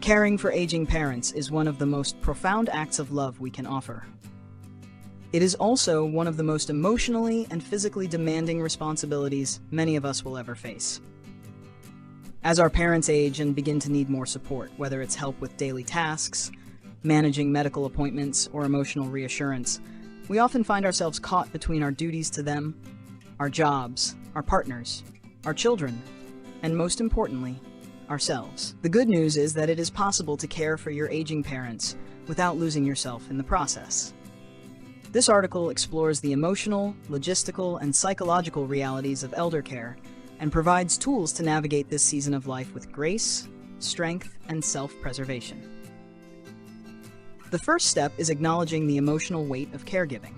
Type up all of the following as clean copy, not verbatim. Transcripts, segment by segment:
Caring for aging parents is one of the most profound acts of love we can offer. It is also one of the most emotionally and physically demanding responsibilities many of us will ever face. As our parents age and begin to need more support, whether it's help with daily tasks, managing medical appointments, or emotional reassurance, we often find ourselves caught between our duties to them, our jobs, our partners, our children, and most importantly, ourselves. The good news is that it is possible to care for your aging parents without losing yourself in the process. This article explores the emotional, logistical, and psychological realities of elder care and provides tools to navigate this season of life with grace, strength, and self-preservation. The first step is acknowledging the emotional weight of caregiving.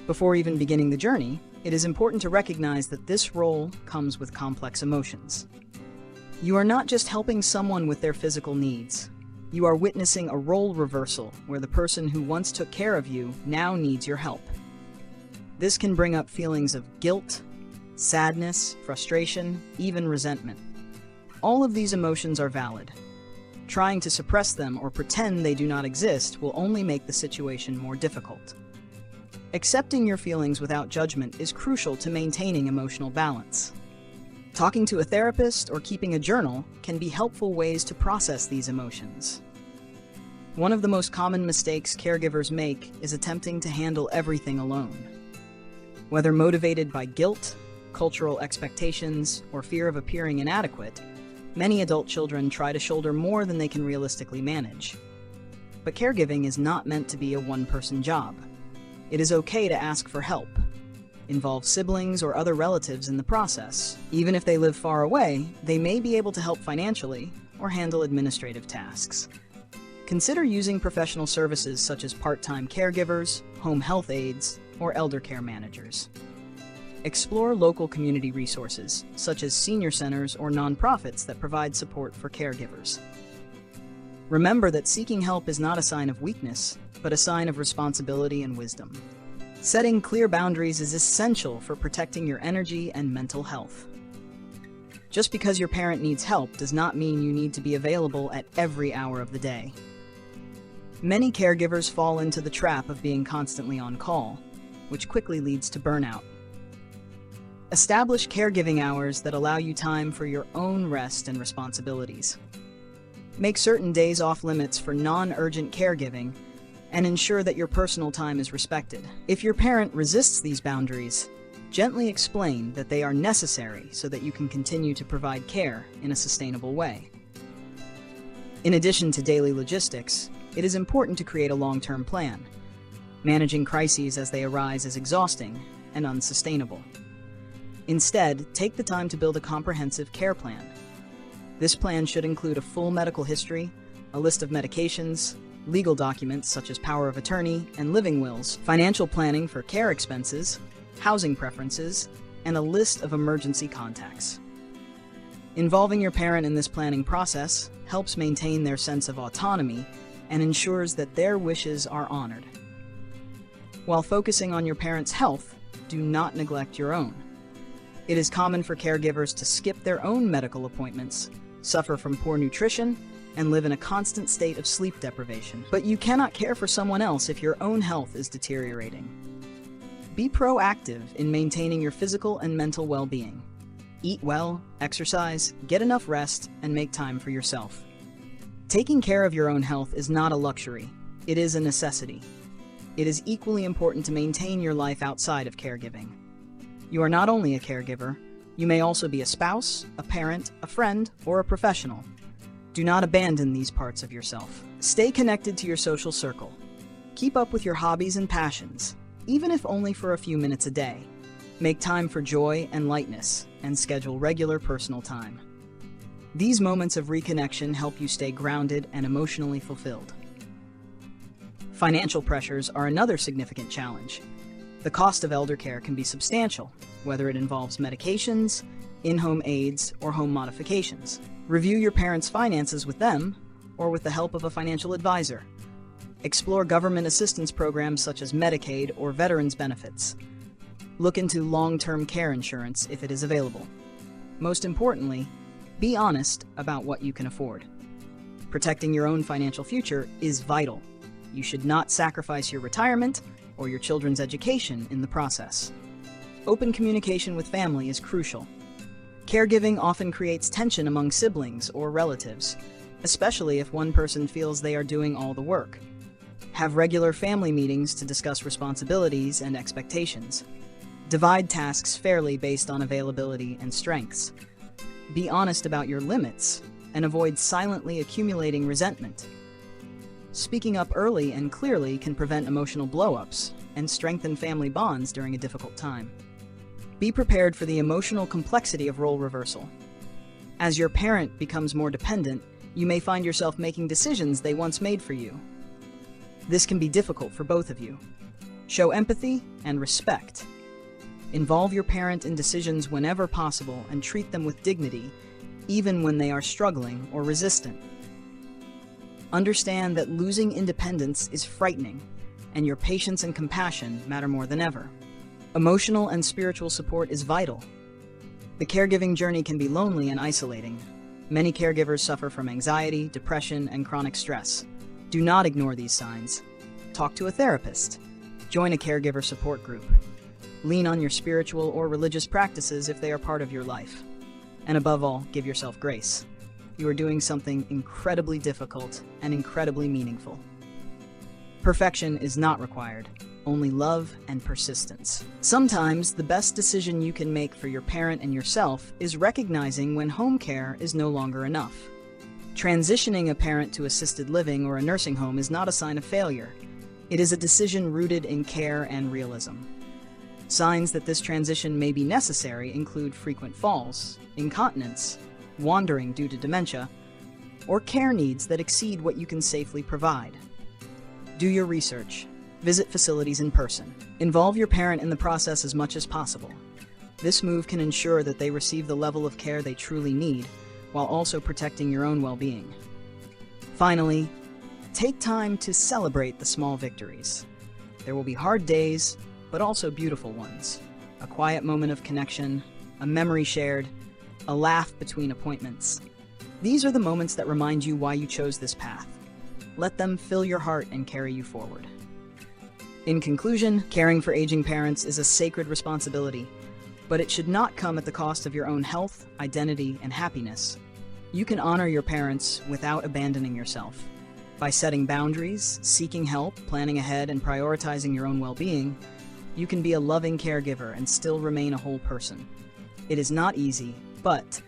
Before even beginning the journey, it is important to recognize that this role comes with complex emotions. You are not just helping someone with their physical needs. You are witnessing a role reversal where the person who once took care of you now needs your help. This can bring up feelings of guilt, sadness, frustration, even resentment. All of these emotions are valid. Trying to suppress them or pretend they do not exist will only make the situation more difficult. Accepting your feelings without judgment is crucial to maintaining emotional balance. Talking to a therapist or keeping a journal can be helpful ways to process these emotions. One of the most common mistakes caregivers make is attempting to handle everything alone. Whether motivated by guilt, cultural expectations, or fear of appearing inadequate, many adult children try to shoulder more than they can realistically manage. But caregiving is not meant to be a one-person job. It is okay to ask for help. Involve siblings or other relatives in the process. Even if they live far away, they may be able to help financially or handle administrative tasks. Consider using professional services such as part-time caregivers, home health aides, or elder care managers. Explore local community resources, such as senior centers or nonprofits that provide support for caregivers. Remember that seeking help is not a sign of weakness, but a sign of responsibility and wisdom. Setting clear boundaries is essential for protecting your energy and mental health. Just because your parent needs help does not mean you need to be available at every hour of the day. Many caregivers fall into the trap of being constantly on call, which quickly leads to burnout. Establish caregiving hours that allow you time for your own rest and responsibilities. Make certain days off limits for non-urgent caregiving and ensure that your personal time is respected. If your parent resists these boundaries, gently explain that they are necessary so that you can continue to provide care in a sustainable way. In addition to daily logistics, it is important to create a long-term plan. Managing crises as they arise is exhausting and unsustainable. Instead, take the time to build a comprehensive care plan. This plan should include a full medical history, a list of medications, legal documents such as power of attorney and living wills, financial planning for care expenses, housing preferences, and a list of emergency contacts. Involving your parent in this planning process helps maintain their sense of autonomy and ensures that their wishes are honored. While focusing on your parent's health, do not neglect your own. It is common for caregivers to skip their own medical appointments, suffer from poor nutrition, and live in a constant state of sleep deprivation. But you cannot care for someone else if your own health is deteriorating. Be proactive in maintaining your physical and mental well-being. Eat well, exercise, get enough rest, and make time for yourself. Taking care of your own health is not a luxury, it is a necessity. It is equally important to maintain your life outside of caregiving. You are not only a caregiver, you may also be a spouse, a parent, a friend, or a professional. Do not abandon these parts of yourself. Stay connected to your social circle. Keep up with your hobbies and passions, even if only for a few minutes a day. Make time for joy and lightness, and schedule regular personal time. These moments of reconnection help you stay grounded and emotionally fulfilled. Financial pressures are another significant challenge. The cost of elder care can be substantial, whether it involves medications, in-home aids, or home modifications. Review your parents' finances with them, or with the help of a financial advisor. Explore government assistance programs such as Medicaid or veterans benefits. Look into long-term care insurance if it is available. Most importantly, be honest about what you can afford. Protecting your own financial future is vital. You should not sacrifice your retirement or your children's education in the process. Open communication with family is crucial. Caregiving often creates tension among siblings or relatives, especially if one person feels they are doing all the work. Have regular family meetings to discuss responsibilities and expectations. Divide tasks fairly based on availability and strengths. Be honest about your limits and avoid silently accumulating resentment. Speaking up early and clearly can prevent emotional blow-ups and strengthen family bonds during a difficult time. Be prepared for the emotional complexity of role reversal. As your parent becomes more dependent, you may find yourself making decisions they once made for you. This can be difficult for both of you. Show empathy and respect. Involve your parent in decisions whenever possible and treat them with dignity, even when they are struggling or resistant. Understand that losing independence is frightening, and your patience and compassion matter more than ever. Emotional and spiritual support is vital. The caregiving journey can be lonely and isolating. Many caregivers suffer from anxiety, depression, and chronic stress. Do not ignore these signs. Talk to a therapist. Join a caregiver support group. Lean on your spiritual or religious practices if they are part of your life. And above all, give yourself grace. You are doing something incredibly difficult and incredibly meaningful. Perfection is not required, only love and persistence. Sometimes the best decision you can make for your parent and yourself is recognizing when home care is no longer enough. Transitioning a parent to assisted living or a nursing home is not a sign of failure. It is a decision rooted in care and realism. Signs that this transition may be necessary include frequent falls, incontinence, wandering due to dementia, or care needs that exceed what you can safely provide. Do your research. Visit facilities in person. Involve your parent in the process as much as possible. This move can ensure that they receive the level of care they truly need, while also protecting your own well-being. Finally, take time to celebrate the small victories. There will be hard days, but also beautiful ones. A quiet moment of connection, a memory shared, a laugh between appointments. These are the moments that remind you why you chose this path. Let them fill your heart and carry you forward. In conclusion, caring for aging parents is a sacred responsibility, but it should not come at the cost of your own health, identity, and happiness. You can honor your parents without abandoning yourself. By setting boundaries, seeking help, planning ahead, and prioritizing your own well-being, you can be a loving caregiver and still remain a whole person. It is not easy, but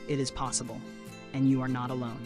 it is possible, and you are not alone.